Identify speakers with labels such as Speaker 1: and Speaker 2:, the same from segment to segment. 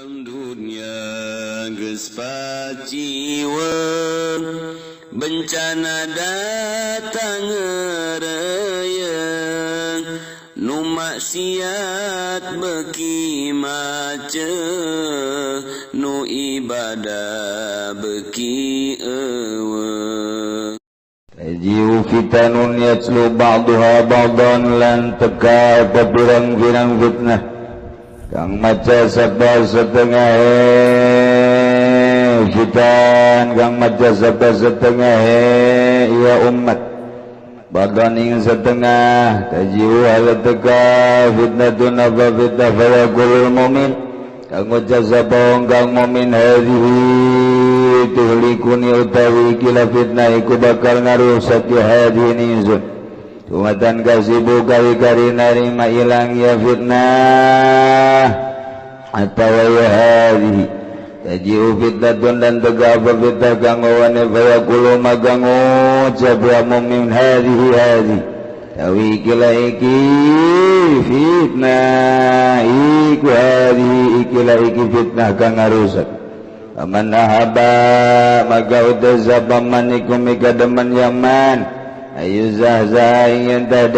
Speaker 1: alam dunia geus paciwa bencana datang ngereyeun nu maksiat beki macet nu ibadah beki eueuh
Speaker 2: tajiu fitanun yatslu ba'duha ba'dan lan teka papirang-pirang fitnah kang maca sabda setengah fitan kang maca sabda setengah ya umat badan ing setengah tajiu hal teka fitnatun apa fitnah fayakulul mu'min kang maca sabda kang mu'min hadhihi tuhlikuni utawi kila fitnah iku bakal ngarusak ya hadhihi nizun tumatan kasibu kari-kari narima ilang ya fitnah atau ya hadhihi tajiu fitnatun dan tegapa fitnah kanggowane fayakulu magangu cabya mu'min hadhihi tawi kila iki fitnah iku hadhihi ikila iki fitnah kang ngarusak aman ahaba maka utasa paman iku mikademan yaman ayu zahzah ingin taden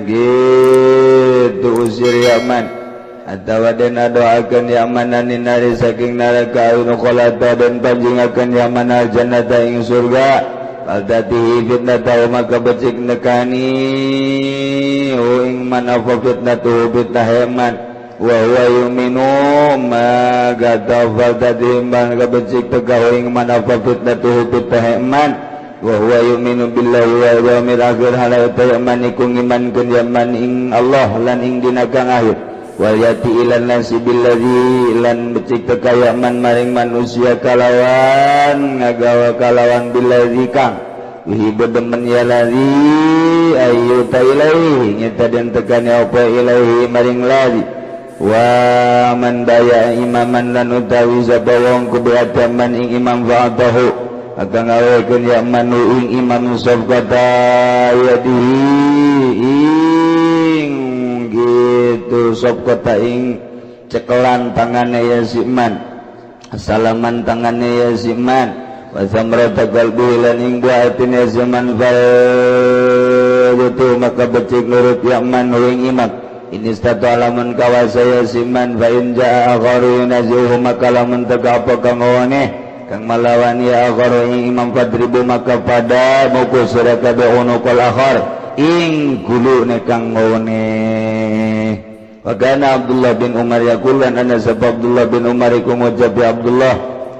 Speaker 2: gitu usir yaman atau den doakan yamanan nari saking neraka unukolata dan panjingakan yaman al jannata ing surga faldatihi fitnatahu maka becik nekani ing manafa fitnatuhu fitnah yaman wa huwa yuminu maka tafaldatihi maka becik tegah ing manafa fitnatuhu fitnah yaman wa huwa yuminu billahi wa yawmil akhir halayata yaman iku ngimankeun yaman ing Allah lan ing dina kang akhir wal yati ilan nasi billadhi lan becik teka yaman maring manusia kalawan ngagawa kalawan billadhi kang wihibu demen ya ladhi ayyuta ilaihi nyata dan tekani apa ilaihi maring ladhi wa man daya imaman lan utawi sabawang kuberat yaman ing imam fa'atahu akan ngawekeun yaman ing imam sabkata yadihi gitu sop kota ing cekelan tangannya ya siman salaman tangannya ya siman wasamrata qalbi lan ing buatin ya siman fal itu maka becik nurut yaman ing imam ini statu alamun kawasa ya siman fa in jaa akharu yunazuhu maka lamun teka apa kang wane kang malawan ya akharu ing imam fadribu maka pada mukul suraka bi'unukul akhar ing gulu ne kang ngone wakana Abdullah bin Umar yakulan ana sabab Abdullah bin Umar iku ngucap ya Abdullah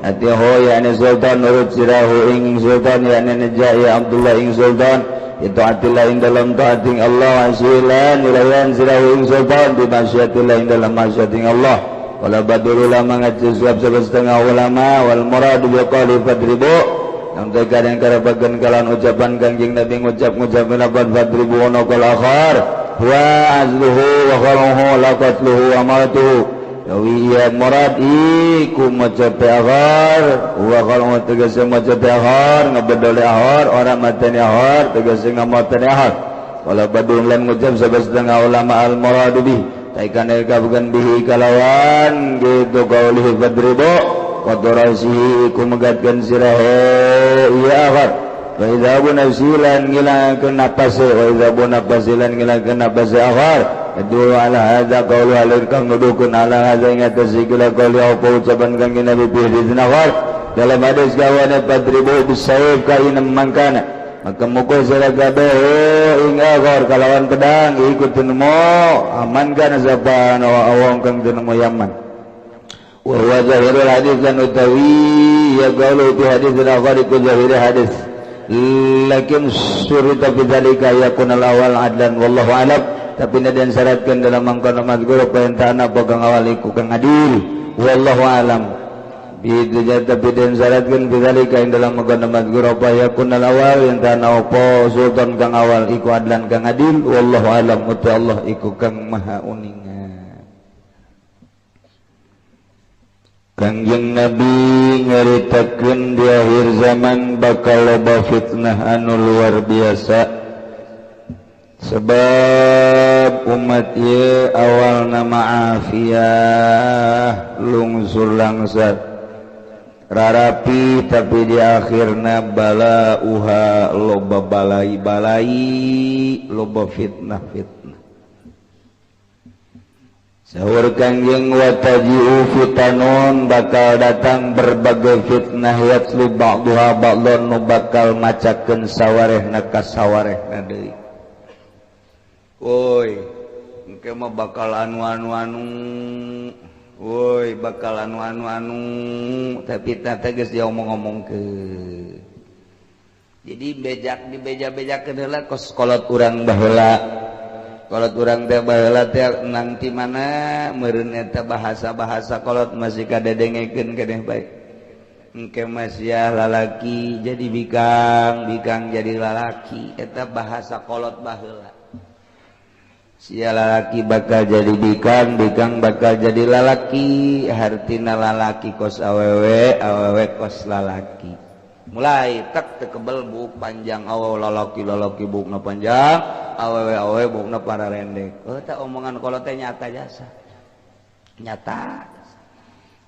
Speaker 2: ati hoya ane sultan nurut sirahu ing sultan ya ane ya Abdullah ing sultan itu atilah ing dalam taating Allah asilan ilayan sirahu ing sultan di masyatilah ing dalam masyating Allah wala badul ulama ngaji suap setengah ulama wal murad bi qali fadribu yang terkadang karabagan kalan ucapan kanjeng Nabi ngucap menabat fadribu ono kal akhar wa azluhu wa khaluhu la qatluhu wa maratuhu yawi iya murad iku macape akhar wa khaluhu tegese macape akhar ngabedole akhar orang mateni akhar tegese ngamateni akhar wala badun lan ngucap setengah ulama al murad bi taikan kabukan bihi kalawan gitu kaulihi fadribu qadrasihi iku megatkeun sirahe iya akhar wa idza bunasilan ngilangkeun nafas wa idza bunasilan ngilangkeun nafas akhar itu ala hadza qaulu alir kang nudukeun ala hadza ing atas segala qauli apa ucapan kang Nabi fi akhar dalam hadis gawane padribu bisayf kain mangkana maka mukul sira kabeh ing akhar kalawan pedang ikut nemo aman kana saban awang kang nemo yaman wa huwa zahirul hadis dan utawi ya qaulu fi hadis akhar iku zahir hadis lakin surita bidzalika yakun al-awal adlan wallahu alam tapi dan syaratkan dalam mangkono mazkur perintahna apa kang awal iku kang adil wallahu alam bidzalika tapi dan syaratkan bidzalika ing dalam mangkono mazkur apa yakun al-awal intana apa sultan kang awal iku adlan kang adil wallahu alam uta Allah iku kang maha uningan. Kanjeng Nabi ngaritakeun di akhir zaman bakal loba fitnah anu luar biasa sebab sabab umat ieu awalna ma'afiyah lungsur langsat rarapi tapi di akhirna balauha loba balai loba fitnah sahur Kangjeng wataji'u fitanun bakal datang berbagai fitnah yatslu ba'duha ba'dun nu bakal macakeun sawarehna ka sawarehna deui. Woi, engke mah bakal anu bakal anu tapi teh geus diomong-omongkeun. Jadi di beja-bejakeun heula kos kolot urang baheula. Kolot urang teh baheula teh nang ti mana meureun eta bahasa-bahasa kolot masih kadedengekeun keneh bae. Engke mah sia lalaki jadi bikang jadi lalaki eta bahasa kolot baheula. Sia lalaki bakal jadi bikang bakal jadi lalaki, hartina lalaki kos awewe kos lalaki. Mulai tak tekebel buk panjang lalaki bukna panjang awewe bukna para rendek. Tak omongan kalau teh nyata jasa nyata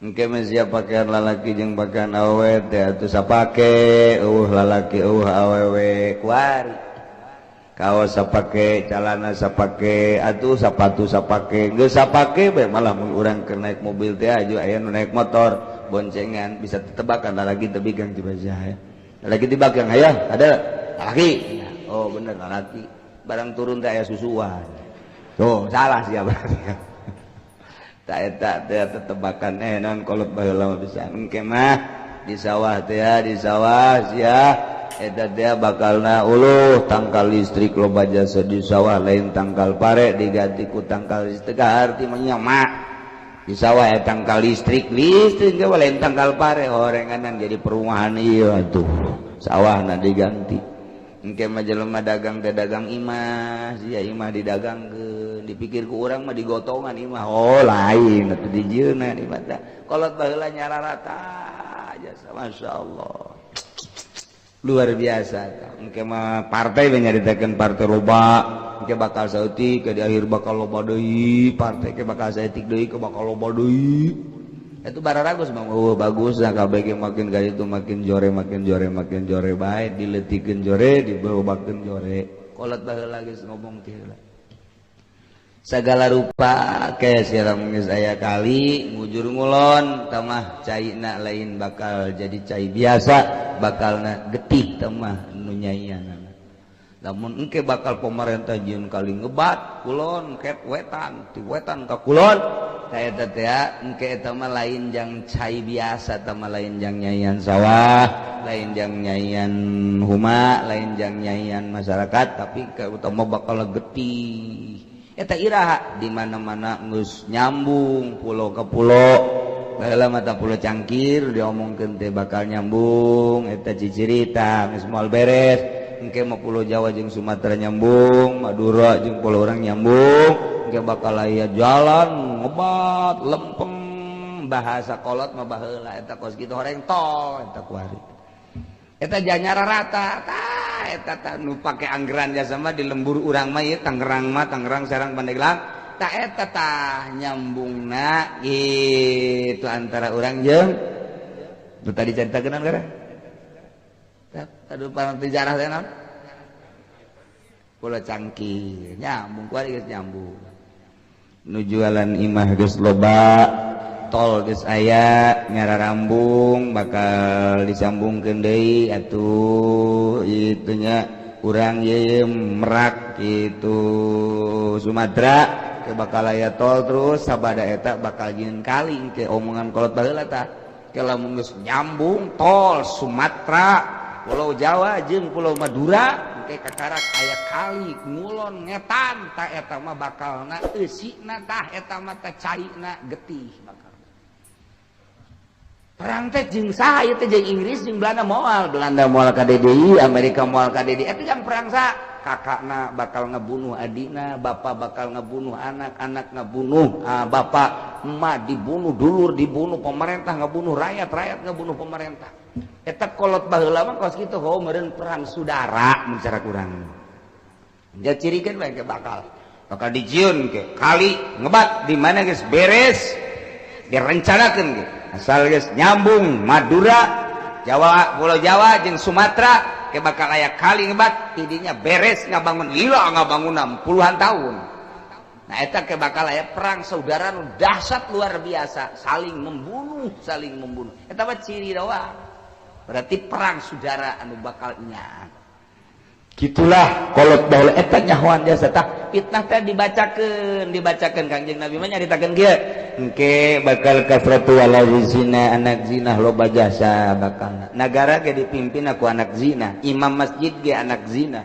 Speaker 2: engke mah sia pakaian lalaki jeung pakaian awewe teh atuh sapake lalaki awewe kuari kaos sapake calana sapake atuh sepatu sapake geus sapake bae malah mun urang keur naik mobil teh aju aya nu naik motor boncengan bisa tebakan lagi tebigang di bajah ya. Lagi di belakang aya ada laki. Oh bener laki. Barang turun teh aya susuan. Tuh salah sia berarti. Tak eta teh tebakan naon kolot baheula bisa. Engke mah di sawah teh di sawah sia eta teh bakalna uluh tangkal listrik loba jasa di sawah lain tangkal pare diganti ku tangkal listrik arti menyamak. Di sawah ya tangkal listrik ge lain tangkal pare horenganan jadi perumahan ieu atuh sawahna diganti engke mah jelema dagang teh dagang imah sia imah didagangkeun dipikir ku urang mah digotongan imah lain atuh dijieuna di mata kolot baheula nyararata jasa masyaallah luar biasa engke mah partai we nyaritakeun partai loba engke bakal sautik ke di akhir bakal loba deui partai ke bakal saeutik deui ke bakal loba deui itu bararagus mah bagus nah kabeh ge makin kali itu makin jore bae dileutikeun jore dibawakeun jore kolot baheula geus ngomong ti heula sagala rupa ke sirang geus aya kali ngujur ngulon tamah caina lain bakal jadi cai biasa bakalna getih tamah nu nyaianna lamun engke bakal pemerintah jieun kali ngebat kulon ket wetan ti wetan ka kulon ta eta teh engke eta mah lain jang cai biasa ta mah lain jang nyaian sawah lain jang nyaian huma lain jang nyaian masyarakat tapi ka utama bakal getih eta iraha di mana-mana geus nyambung pulau ke pulau baheula mata pulau Cangkir diomongkeun teh bakal nyambung eta cicirita geus moal beres engke mah pulau Jawa jeung Sumatera nyambung Madura jeung pulau urang nyambung engke bakal aya jalan ngebat lempeng bahasa kolot mah baheula eta kos kitu horeng tol eta kuari eta janyara rata tah eta nu pake anggeran jasa mah di lembur urang mah ieu Tangerang sareng Pandeglang tah eta tah nyambungna gitu antara urang jeung nu tadi caritakeun gara aduh parang sejarah teh naon Pulau Cangkir nyambung kuari geus nyambung nu jualan imah geus loba tol geus aya nyararambung bakal disambungkeun deui atuh itu nya urang ye Merak gitu Sumatera ke bakal aya tol terus sabada eta bakal jieun kali ke omongan kolot baheula tah ke lamun geus nyambung tol Sumatera Pulau Jawa jeung Pulau Madura engke kakarak aya kali ngulon ngetan tah eta mah bakalna eusina tah eta mah teh caina getih bakal perang teh jeung saha ieu teh jeung Inggris jeung Belanda moal ka DDI Amerika moal ka DDI eta jang perang saha kakakna bakal ngebunuh adina bapak bakal ngebunuh anak ngebunuh bapak emak dibunuh dulur dibunuh pemerintah ngebunuh rakyat ngebunuh pemerintah eta kolot baheula mah kos kitu meureun perang saudara mun cara kurang dia cirikeun bae bakal
Speaker 3: bakal dijieun ke kali ngebat di mana geus beres direncanakeun ge asal geus nyambung Madura Jawa Pulau Jawa jeung Sumatera ke bakal aya kali ngebat tidinya beres ngabangun lila ngabangun puluhan tahun. Nah eta ke bakal aya perang saudara nu dahsyat luar biasa saling membunuh eta mah ciri doang berarti perang saudara anu bakal nya. Gitulah kolot baheula eta nyahoan jasa tah fitnah teh dibacakeun Kangjeng Nabi mah nyaritakeun kieu engke bakal kasratu walazi zina anak zina loba jasa bakal nagara ge dipimpin ku anak zina imam masjid ge anak zina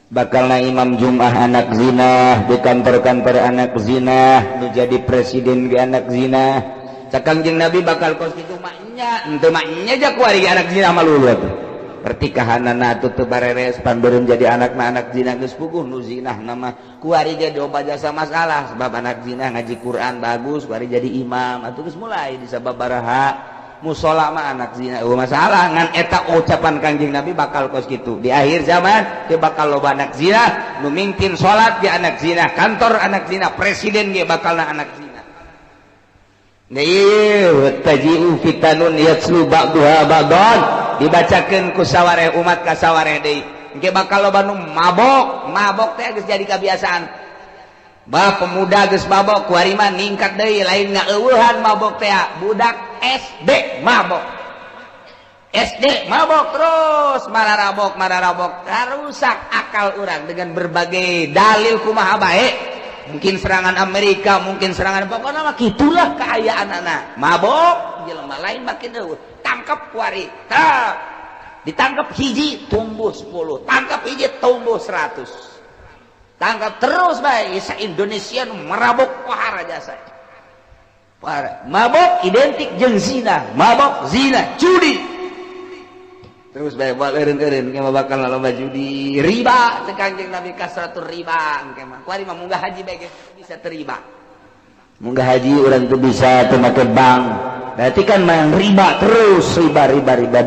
Speaker 3: bakalna imam Jumat anak zina di kantor-kantor anak zina nu jadi presiden ge anak zina cak Kangjeng Nabi bakal kos kitu mah nya henteu mah nya jak kuari anak zina mah luluh atuh pertikahanana atuh teu bareres pan beureum jadi anakna anak zina geus puguh nu zinah nama kuari ge doba jasa masalah sebab anak zina ngaji Quran bagus kuari jadi imam atuh geus mulai di sababaraha musola mah anak zina masalah ngan eta ucapan Kangjeng Nabi bakal kos kitu di akhir zaman teu bakal loba anak zina nu mingkin salat ge anak zina kantor anak zina presiden ge bakalna anak zina Naieu taji'u fitanun yatslu ba'duha ba'dan dibacakeun ku sawareh umat ka sawareh deui engke bakal loba nu mabok teh geus jadi kebiasaan bah pemuda geus mabok kuari mah ningkat deui lain ngaeuweuhan mabok teh budak SD mabok terus mararabok rusak akal urang dengan berbagai dalil kumaha bae mungkin serangan Amerika mungkin serangan pokoknya mah gitulah keayaan anak mabok jelema lain makin eueuh tangkap kuari ditangkap hiji tumbuh 10 tangkap hiji tumbuh 100 tangkap terus bae sa Indonesia merabok pahara jasa mabok identik jeung zina mabok zina judi terus bae eureun-eureun ke bakal loba judi riba teh Kangjeng Nabi kasratur riba engke mah kuari mah munggah haji bae bisa teriba munggah haji urang teu bisa teu make bank berarti kan main riba terus riba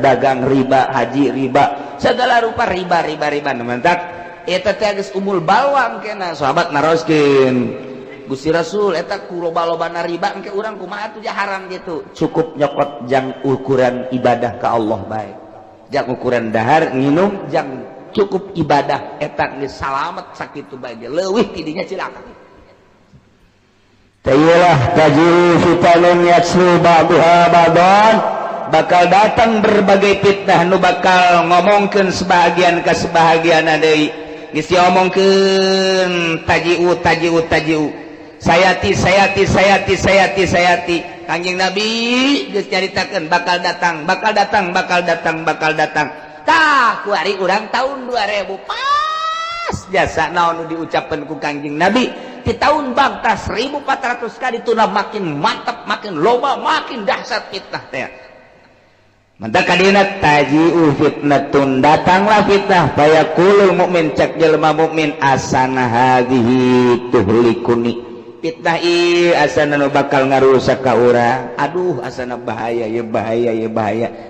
Speaker 3: dagang riba haji riba segala rupa riba mantak eta teh geus umul balwang kena sahabat naroskeun Gusti Rasul eta ku loba-lobana riba engke urang kumaha atuh haram gitu cukup nyokot jang ukuran ibadah ka Allah bae jang ukuran dahar nginum jang cukup ibadah eta geus salamet sakitu bae leuwih tidinya cilaka tayyulah tajiru fitanun yatslu ba'duha ba'dan bakal datang berbagai fitnah nu bakal ngomongkeun sebahagian ka sebahagianna deui geus diomongkeun tajiu sayati Kangjeng Nabi geus nyaritakeun bakal datang tah kuari urang tahun 2000 pas jasa naon nu diucapkeun ku Kangjeng Nabi di tahun bangta 1400 kali tuna makin mantap makin loba makin dahsyat fitnah teh mantap kadina taji'u fitnatun datanglah fitnah fayaqulul mukmin cak jelema mukmin asana hadhihi tuhlikuni fitnah ieu asana nu bakal ngarusak ka urang aduh asana bahaya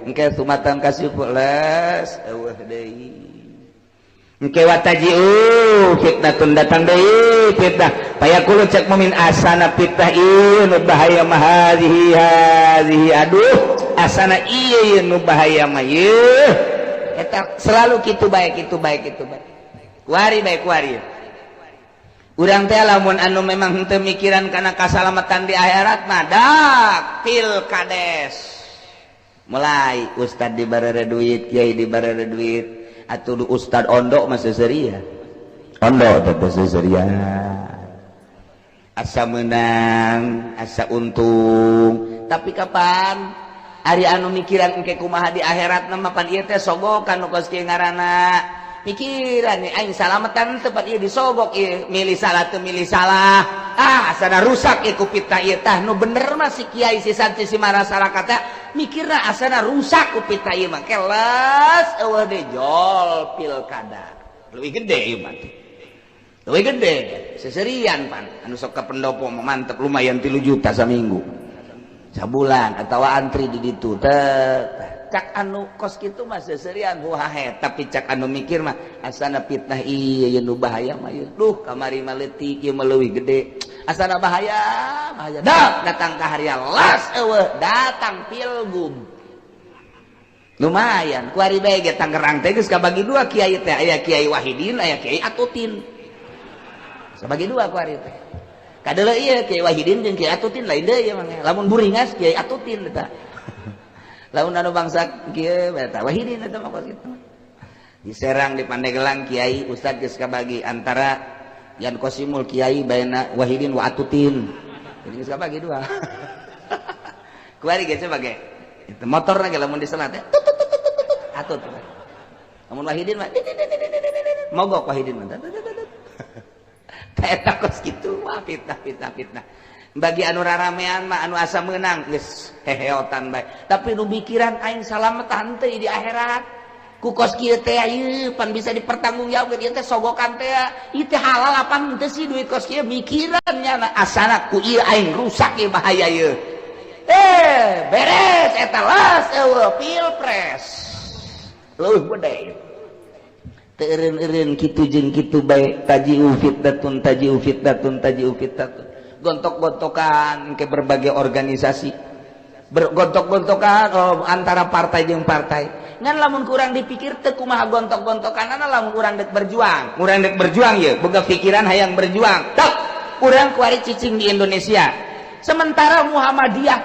Speaker 3: engke sumatan kasih pulas eueuh deui engke wataji'u fitnatun datang deui fitnah fayaqulu cak mukmin asana fitnah ieu nu bahaya mah hadhihi aduh asana ieu nu bahaya mah ieu eta selalu kitu bae kuari urang teh lamun anu memang henteu mikiran kana kasalamatan di akhirat mah dak pilkades mulai ustad dibarareun duit kiai dibarareun duit atuh ustad ondok mah seuseurian ondok teh seuseurian asa meunang asa untung tapi kapan ari anu mikiran engke kumaha di akhirat mah pan ieu teh sogok anu kos kieu ngaranna pikiran nih aing salamatan tempat ieu disogok ieu milih salah asana rusak ieu ku fitnah ieu tah nu bener mah si kiai si santri si masyarakat teh mikirna asana rusak ku fitnah ieu mah kelas eueuh deui jol pilkada leuwih gede ieu mah leuwih gede seserian pan anu sok ka pendopo mah mantep lumayan 3 juta saminggu sabulan atawa antri di ditu teh cak anu kos kitu mah seuseurean huahe tapi cak anu mikir mah asana fitnah ieu nu bahaya mah ieu duh kamari mah leutik ieu mah leuwih gede asana bahaya dah datang ka harian las eueuh datang pilgub lumayan kuari bae ge Tangerang teh geus kabagi dua kiai teh aya Kiai Wahidin aya Kiai Atutin sabagi dua kuari teh kadeuleu ieu Kiai Wahidin jeung Kiai Atutin lain deui mah lamun buringas Kiai Atutin eta lamun anu bangsa kieu eta Wahidin eta mah kitu di Serang di Pandeglang Kiai Ustad geus kabagi antara Yan Kosimul Kiai baena Wahidin wa Atutin jadi geus kabagi dua kuari ge sebagai itu motorna ge lamun diselat teh atut lamun Wahidin mah mogok Wahidin mah eta kos kitu wah fitnah bagi anu raramean mah anu asa meunang geus heheotan bae tapi nu mikiran aing salametan teh di akhirat ku kos kieu teh ieu pan bisa dipertanggungjawabkeun ieu teh sogokan teh ieu teh halal apa henteu sih duit kos kieu mikiran nya asana ku ieu aing rusak ieu bahaya ieu beres eta las eueuh pilpres leuwih gede teureun-eureun kitu jeung kitu bae tajiu fitnatun gontok-gontokan ke berbagai organisasi gontok-gontokan antara partai jeung partai ngan lamun kurang dipikir teu kumaha gontok-gontokanana lamun urang dek berjuang ye boga pikiran hayang berjuang tak urang kuari cicing di Indonesia sementara Muhammadiyah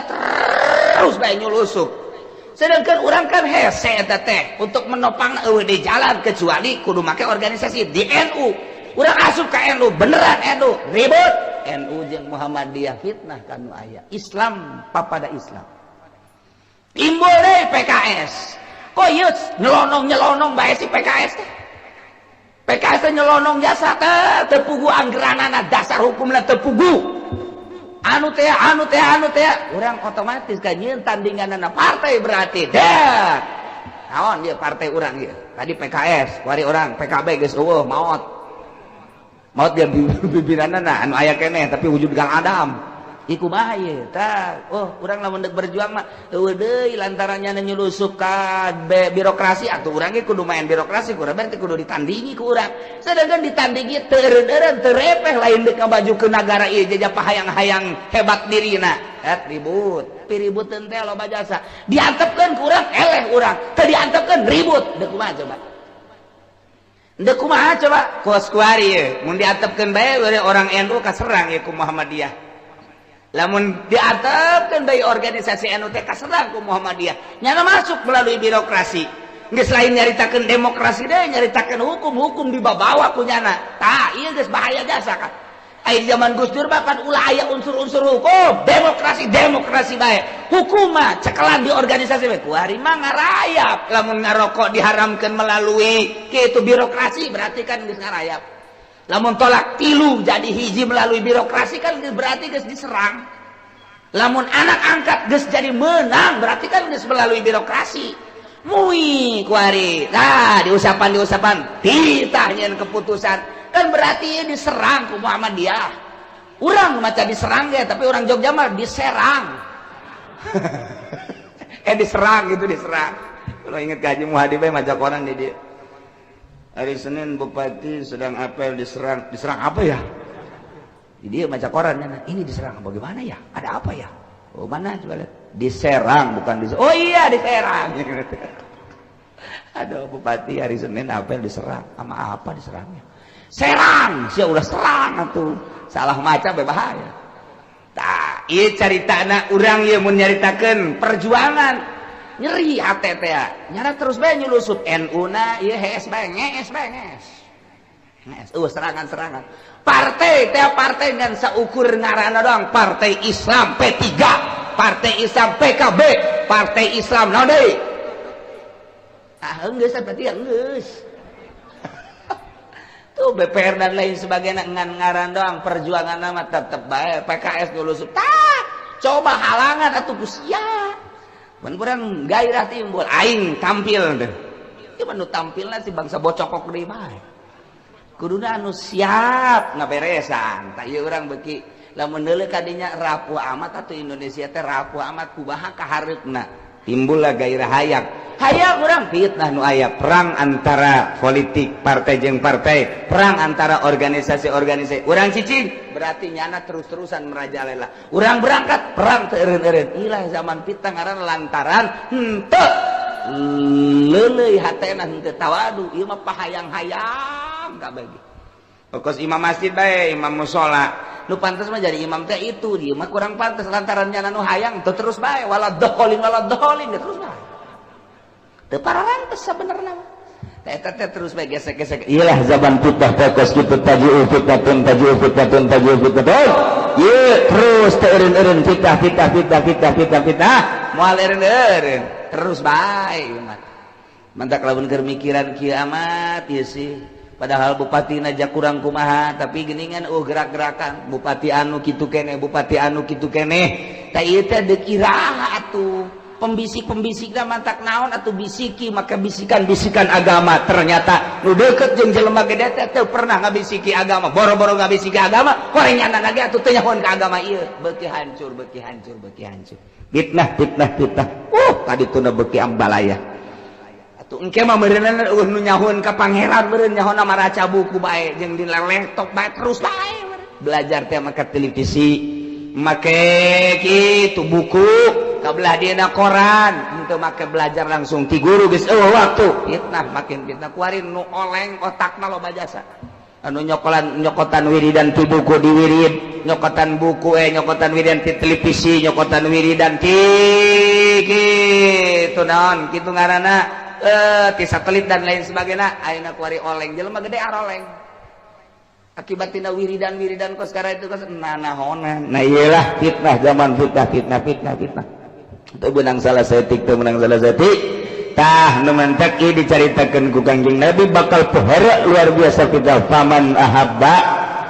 Speaker 3: terus bae nyulusup sedangkan orang kan hese eta teh untuk menopang eueuh di jalan kecuali kudu make organisasi di NU urang asup ka NU beneran NU ribut NU jeung Muhammadiyah fitnah kanu aya Islam papada Islam timbul deui PKS kok ieu nyelonong bae si PKS teh PKS teh nyelonong jasa teh pugu anggeranana dasar hukumna teu pugu anu teh urang otomatis kan nyeun tandinganana partai berarti dah naon dia partai urang ieu tadi PKS kuari urang PKB geus eueuh maot dia bibiranana anu aya keneh tapi wujud Gang Adam iku mah ieu tah urang lamun deuk berjuang mah eueuh deui lantarannya nyulusup ka birokrasi atuh urang ge kudu main birokrasi kurang berarti kudu ditandingi ku urang sedangkan ditandingi teu eureun teu repeh lain deuk ngabaju ke nagara ieu jajah hayang hebat dirina ribut piributkeun teh loba jasa diantepkeun ku urang eleh urang teu diantepkeun ribut deuk kumaha coba kos kuari ieu mun diantepkeun bae orang NU kaserang ieu ku Muhammadiyah lamun diatepkeun bae organisasi NU teh kaserang ku Muhammadiyah nyana masuk melalui birokrasi geus lain nyaritakeun demokrasi deui nyaritakeun hukum dibawa ku nyana tah ieu geus bahaya jasa kan aya zaman Gus Dur kan ulah aya unsur-unsur hukum demokrasi bae hukum mah cekelan di organisasi bae kuari mah ngarayap lamun ngarokok diharamkeun melalui kitu birokrasi berarti kan geus ngarayap lamun tolak tilu jadi hiji melalui birokrasi kan berarti geus diserang lamun anak angkat geus jadi menang berarti kan geus melalui birokrasi mui kuari nah diusapan titah nyeun keputusan kan berarti diserang ku Muhammadiyah urang maca diserang ge tapi orang Jogja mah diserang diserang kalau inget Haji Muhadi bae maca koran di dieu hari Senin Bupati sedang apel diserang apa ya? Dia baca korannya, ini diserang bagaimana ya? Ada apa ya? Oh mana coba lihat? Diserang bukan diserang. Oh iya diserang. Ada Bupati hari Senin apel diserang, sama apa diserangnya? Serang, sia udah serang atuh. Salah maca bahaya. Tah, ieu caritana urang ieu mun nyaritakeun perjuangan. Nyeri hati teh nyara terus bae nyulusup NU na ieu HS bae ngees serangan partai ngan saukur ngaranna doang partai Islam P3 partai Islam PKB partai Islam naon deui geus berarti geus tuh BPR dan lain sebagainya ngan ngaran doang perjuangan mah tetep bae PKS nyulusup tah coba halangan atuh sia mun urang gairah timbul aing tampil deh ieu mah nu tampilna si bangsa bocokok deui bae kuduna anu siap ngaberesan tah ieu urang beuki lamun deuleu ka dinya rapuh amat atuh Indonesia teh rapuh amat kumaha kahareupna timbullah gairah hayang urang fitnah nu aya perang antara politik partai jeung partai, perang antara organisasi urang cicing berarti nyana terus-terusan merajalela, urang berangkat perang teu eureun-eureun. Ilah zaman fitnah ngaranna lantaran henteu leuleuy hatena henteu tawadu, ieu mah pahayang-hayang kabeh. Pokos imam masjid bae, imam mushola nu pantes mah jadi imam teh itu, dia mah kurang pantes lantaran nyana nu hayang teu terus bae wala doholin terus bae teu pararantes sabenerna mah eta teh terus bae gesek-gesek.
Speaker 2: Iyalah zaman fitnah pokos kitu tajiu fitnatun ieu terus teu eureun-eureun fitnah
Speaker 3: moal eureun-eureun terus bae ieu mah mantak lamun keur mikiran kieu amat ieu sih. Padahal bupati naja kurang kumaha tapi geuningan gerak-gerakan bupati anu kitu keneh tah ieu teh deuk iraha atuh pembisik-pembisik mantak naon atuh bisiki maka bisikan-bisikan agama ternyata nu deukeut jeung jelema gede teh teu pernah ngabisiki agama boro-boro ngabisiki agama korengan lagi atuh teu nyahoan ka agama ieu beuki hancur fitnah tadi tuna beuki ambalaya engke mah meureunna nu nyahoan ka pangeran meureun nyahoana maraca buku bae jeung di laptop bae terus bae belajar teh make televisi make kitu buku kabelah dieuna koran henteu make belajar langsung ti guru geus eueuh waktu fitnah makin fitnah kuarin nu oleng otakna loba jasa anu nyokotan wiridan ti buku di wirid nyokotan buku nyokotan wiridan ti televisi nyokotan wiridan ti kitu naon kitu ngaranna ti satelit dan lain sebagainya ayeuna kuari oleng jelema gede aroleng akibat tina wiridan kos sekarang itu kos nanahonan.
Speaker 2: Nah iyalah fitnah zaman fitnah teu menang salah setik tah nu mentek ieu dicaritakeun ku Kangjeng Nabi bakal pohara luar biasa fitnah faman ahabba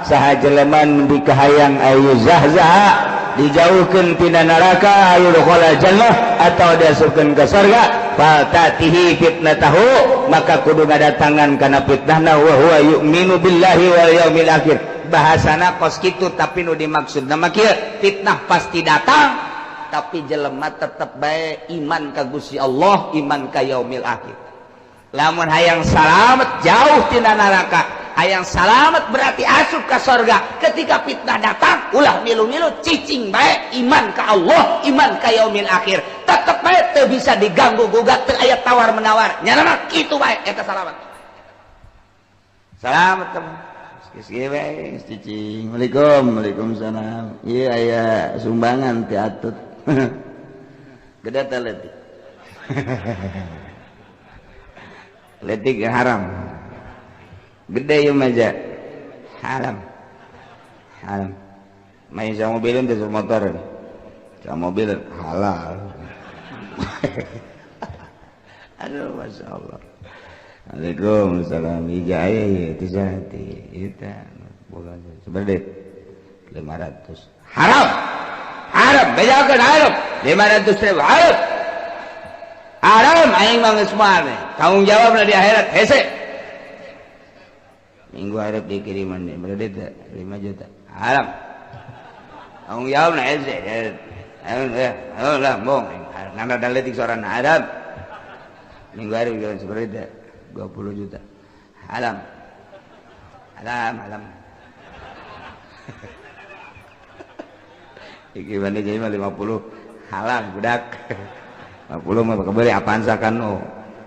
Speaker 2: saha jelema nu dikahayang ayu zahzah dijauhkeun tina neraka ayu dukhala jannah atau diasupkeun ka surga fatatihi fitnatahu maka kudu ngadatangan kana fitnahna wa huwa yu'minu billahi wal yaumil akhir bahasana kos kitu tapi nu dimaksudna mah kieu fitnah pasti datang tapi jelema tetep bae iman ka Gusti Allah iman ka yaumil akhir lamun hayang salamet jauh tina neraka hayang salamet berarti asup ka surga ketika fitnah datang ulah milu-milu cicing bae iman ka Allah iman ka yaumil akhir tetep bae teu bisa diganggu gugat teu aya tawar menawar nyana mah kitu bae eta salamet teman geus bae cicing waalaikumsalam ieu aya sumbangan ti atut gede teh leutik letik haram gede ya maja haram main sama mobilin dan sama motor sama mobil halal aduh masya Allah. Waalaikumsalam ijaya ya tijati itu bukan sebenarnya 500 haram bejakan haram 500.000 haram aing mah geus moal tanggung jawabna di akhirat hese minggu harap dikiriman nih berarti 5 juta haram tanggung jawabna hese lah bong nanda daletik soran haram minggu harap dikiriman seperti 20 juta haram iki bani jadi 50 halal budak 50 mah kebeli apaan sakan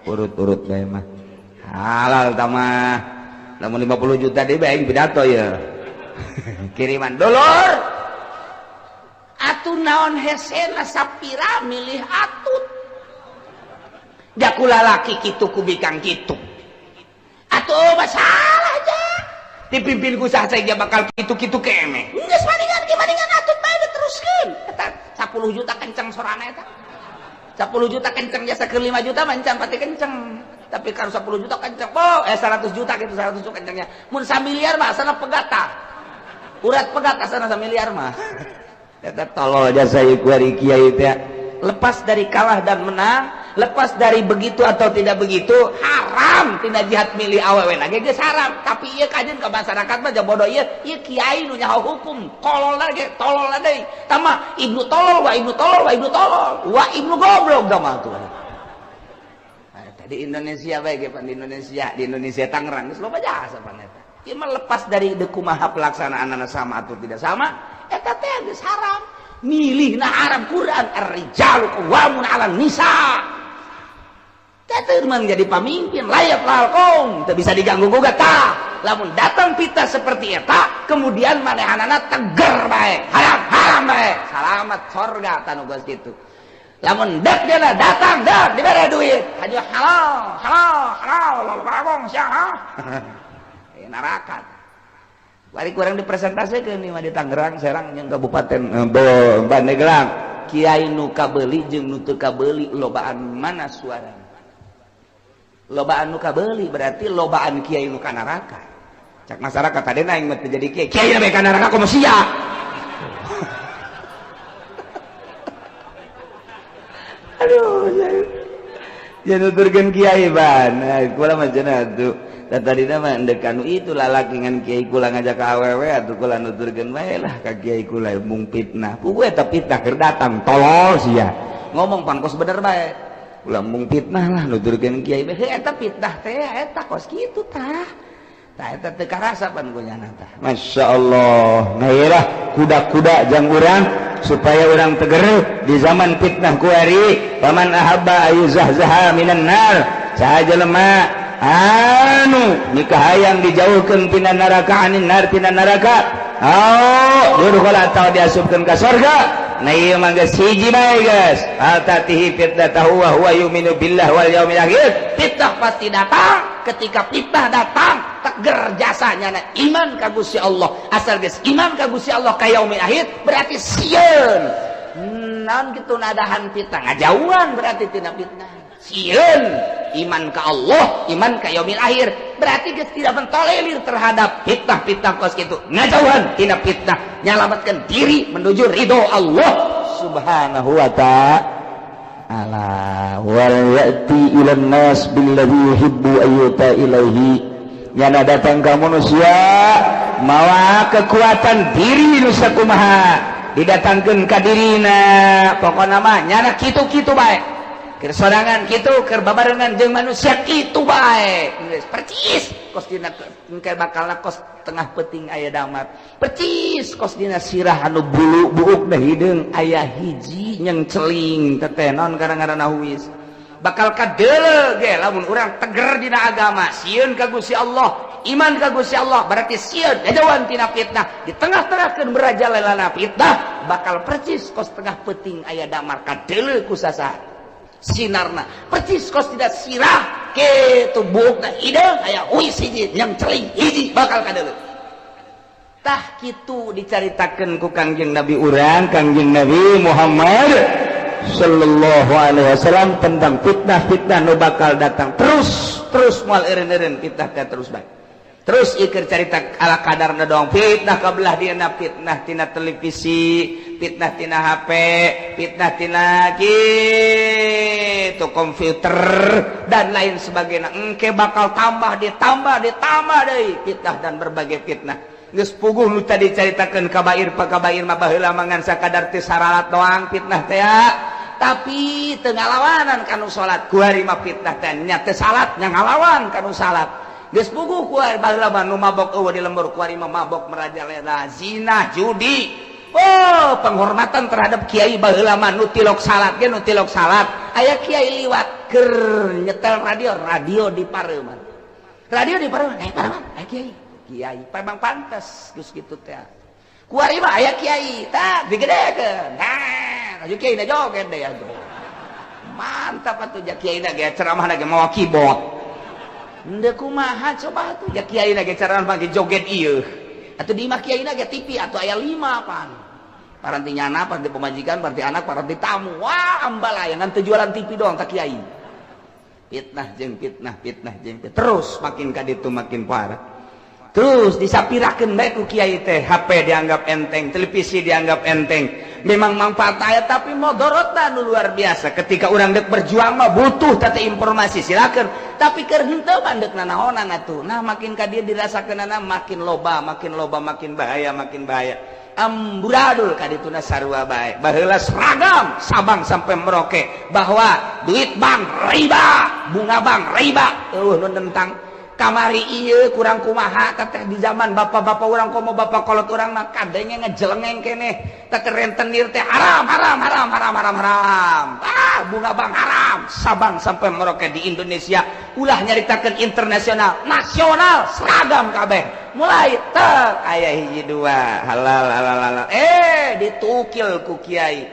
Speaker 2: urut-urut bae mah halal tamah lamun 50 juta deui bae pidato ya kiriman dolor atuh naon hesena sapira milih atut da kula laki kitu kubikang kitu atuh masalah aja dipimpin ku saha bakal kitu-kitu keme geus maningan atut bae diteruskeun eta 10 juta kenceng sorana eta 10 juta kenceng jasa ke 5 juta mancan pati kenceng tapi kalau 10 juta kenceng 100 juta gitu 100 juta kencengnya mun 1 miliar mah asana pegata urat pegata asana 1 miliar mah eta tolol jasa ieu kiai teh lepas dari kalah dan menang
Speaker 3: lepas dari begitu atau tidak begitu haram tina jihad milih awewe lagi geus haram tapi ieu kajen ke masyarakat mah bodoh ieu kiai nu nyaho hukum kolol lagi tolol deui tama ibnu tolol wa ibnu goblok tama tuh di Indonesia bae ge di Indonesia Tangerang geus loba jasa pan eta ieu mah lepas dari kumaha pelaksanaanna sama atau tidak sama eta teh geus haram milihna haram Quran ar-rijalu qawwamun 'alan nisa teman jadi pemimpin layak lalkong tidak bisa diganggu gugat lamun datang fitnah seperti eta kemudian manehanana teger bae haram bae selamat surga tanu geus kitu lamun dek dia datang dak dibere duit hanya halal lalkong sia neraka bari kurang dipresentasikan nih di Tangerang Serang yang Kabupaten Pandeglang kiai nu kabeuli jeung nu teu kabeuli lobaan mana suara lobaan nu kabeuli berarti lobaan kiai nu ka neraka cak masyarakat tadena aing mah teu jadi kiai bae ka neraka komo sia aduh ya nuturkeun kiai ban kula mah cenah atuh tadina mah endek anu itu lalaki ngan kiai kula ngajak ka awewe atuh kula nuturkeun bae lah ka kiai kula mung fitnah puguh eta fitnah keur datang tolol sia ngomong pangkos bener bae ulah mung fitnah lah nuturkeun kiai bae eta fitnah teh eta kos kitu tah eta teu karasa pan kunyana tah masyaallah nah ieulah kuda-kuda jang urang supaya urang teger di zaman fitnah ku ari paman ahabba ayuzahzaha minan nar saha jelema anu nikah hayang dijauhkeun tina neraka anin nar tina neraka yurkhala atau diasupkeun ka surga nah ieu mah geus hiji bae geus atatihi fitnatahu wa huwa yu'minu billah wal yaumil akhir fitnah pasti datang ketika fitnah datang teger jasanya na iman ka Gusti Allah asal geus iman ka Gusti Allah ka yaumil akhir berarti sieun naon kitu nadahan fitnah ngajauhan berarti tina fitnah sieun iman ka Allah iman ka yaumil akhir berarti geus tidak mentolerir terhadap fitnah-fitnah kos kitu ngajauhan tina fitnah nyalamatkeun diri menuju ridho Allah subhanahu wa ta'ala wal ya'ti ilan nas billadhi yuhibbu ayyuta ilaihi nyana datang ka manusia mawa kekuatan diri nu sakumaha didatangkeun ka dirina pokona mah nyana kitu-kitu bae keur sorangan kitu keur babarengan jeung manusia kitu bae geus percis kos dina engke bakalna kos tengah peuting aya damar percis kos dina sirah anu bulu buuk da hideung aya hiji nyeng celing teteh naon kadang-kadang huwis bakal kadeuleu ge lamun urang teger dina agama sieun ka Gusti Allah iman ka Gusti Allah berarti sieun ngajauhan tina fitnah di tengah-tengahkeun merajalelana fitnah bakal percis kos tengah peuting aya damar kadeuleu ku sasaha sinarna percis kos tidak sirah kitu buukna hideung aya huwis hiji nyeng celing hiji bakal kadeuleu tah kitu dicaritakeun ku Kangjeng Nabi urang Kangjeng Nabi Muhammad sallallahu alaihi wasallam tentang fitnah-fitnah nu bakal datang terus moal eureun-eureun fitnah teh terus bae terus ikeur carita ala kadarna doang fitnah kabelah dieuna fitnah tina televisi fitnah tina HP fitnah tina kitu komputer dan lain sebagainya engke bakal tambah ditambah deui fitnah dan berbagai fitnah geus puguh nu tadi caritakeun kabair pakabair mah baheula mangan sakadar teu saralat doang fitnah teh tapi teu ngalawanan kanu salat ku hari mah fitnah teh nya teu salat nya ngalawan kanu salat geus puguh ku hari baheula mah nu mabok eueuh di lembur ku hari mah mabok merajalela zina judi penghormatan terhadap kiai baheula mah nu tilok salat ge nu tilok salat aya kiai liwat keur nyetel radio di pareuman aya kiai memang pantas geus kitu teh ku ari mah aya kiai tah digedekeun aju kiai na joget deh atuh mantap atuh ja kiai na ge ceramahna ge mawa keyboard henteu kumaha coba atuh ja kiai na ge ceramah ge joget ieu atuh di imah kiai na ge TV atuh aya 5 pan paranti nyana paranti pemajikan paranti anak paranti tamu wah ambalayangan teu jualan TV doang tak kiai fitnah jeung fitnah terus makin ka ditu makin parah terus disapirakeun bae ku kiai teh HP dianggap enteng, televisi dianggap enteng. Memang manfaat aya tapi modorotna nu luar biasa. Ketika urang dek berjuang mah butuh tata informasi silakan, tapi keur henteu mandek nanaonan atuh. Nah makin ka dieu dirasakeunana makin loba makin bahaya amburadul ka dituna sarua bae. Baheula seragam Sabang sampai Merauke bahwa duit bank riba, bunga bank riba. Nu tentang kamari ieu kurang kumaha teteh di zaman bapak-bapak urang komo bapak kolot urang mah kadenge ngejelengeng keneh teh rentenir teh haram. Bunga bank haram Sabang sampai Merauke di Indonesia ulah nyaritakeun internasional nasional seragam kabeh mulai teh aya hiji dua halal ditukil ku kiai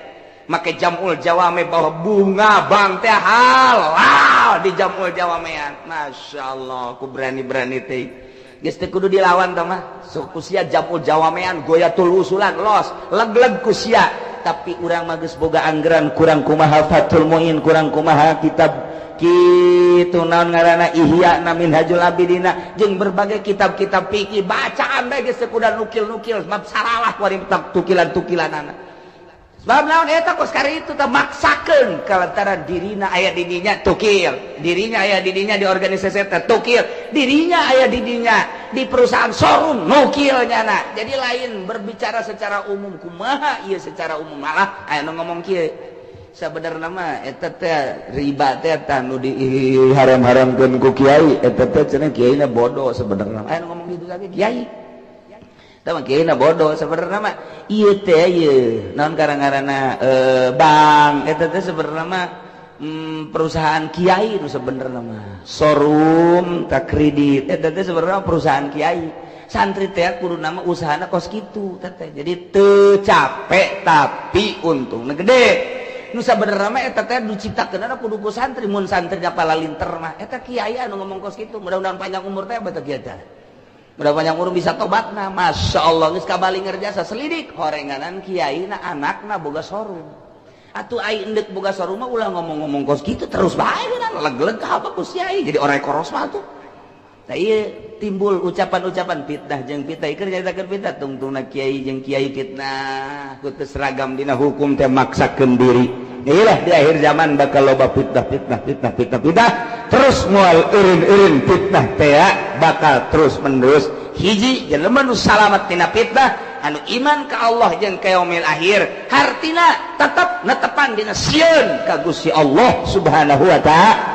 Speaker 3: make jamul jawame bahwa bunga bank teh halal di jamul jawamean. Masya Allah ku berani teh geus teu kudu dilawan tah mah sok sia jamul jawamean goyatul usulan los leg-leg ku sia tapi urang mah geus boga anggeran kurang kumaha Fathul Muin kurang kumaha kitab kitu naon ngaranna Ihya na Minhajul Abidina jeung berbagai kitab-kitab fikih bacaan bae geus teu kudu nukil-nukil mab saralah ku ari tukilan-tukilanana. Sebab naon eta kos kari itu teh maksakeun kalantaran dirina aya di dinya tukil, dirinya aya di dinya di organisasi teh tukil, dirinya aya di dinya di perusahaan showroom nukilnya na. Jadi lain berbicara secara umum kumaha ieu secara umum malah aya nu ngomong kieu. Sabenerna mah eta teh riba teh tah nu diharam-haramkeun ku kiai eta teh cenah kiaina bodoh sabenerna. Aya nu ngomong kitu lagi kiai. Tama kiaina bodoh sebenarnya mah ieu teh ieu naon ngaranna bank eta teh sebenarnya mah perusahaan kiai nu sebenarnya mah showroom tak kredit eta teh sebenarnya perusahaan kiai santri teh kudu nama usahana kos kitu teh jadi teu capek tapi untungna gede nu sabenerna mah eta teh diciptakeunana kudu ku santri mun santri palalinter mah eta kiai anu ngomong kos kitu mudah-mudahan panjang umur teh bae kieu teh udah banyak umur bisa tobatna. Masya Allah geus kabali ngerjasa selidik horenganan kiaina anakna boga showroom atuh ai endek boga showroom mah ulah ngomong-ngomong kos gitu terus bae kan leg-leg ka apa ku kiai jadi orang koros mah tuh tah ieu timbul ucapan-ucapan fitnah jeung fitnah keur nyaritakeun fitnah tungtungna kiai jeung kiai fitnah ku teu seragam dina hukum teh maksakeun diri. Inilah di akhir zaman bakal loba fitnah terus moal eureun fitnah teh bakal terus menerus hiji jelema nu salamet tina fitnah anu iman ka Allah jeung ka yaumil akhir hartina tetep netepan dina sieun ka Gusti Allah Subhanahu wa ta'ala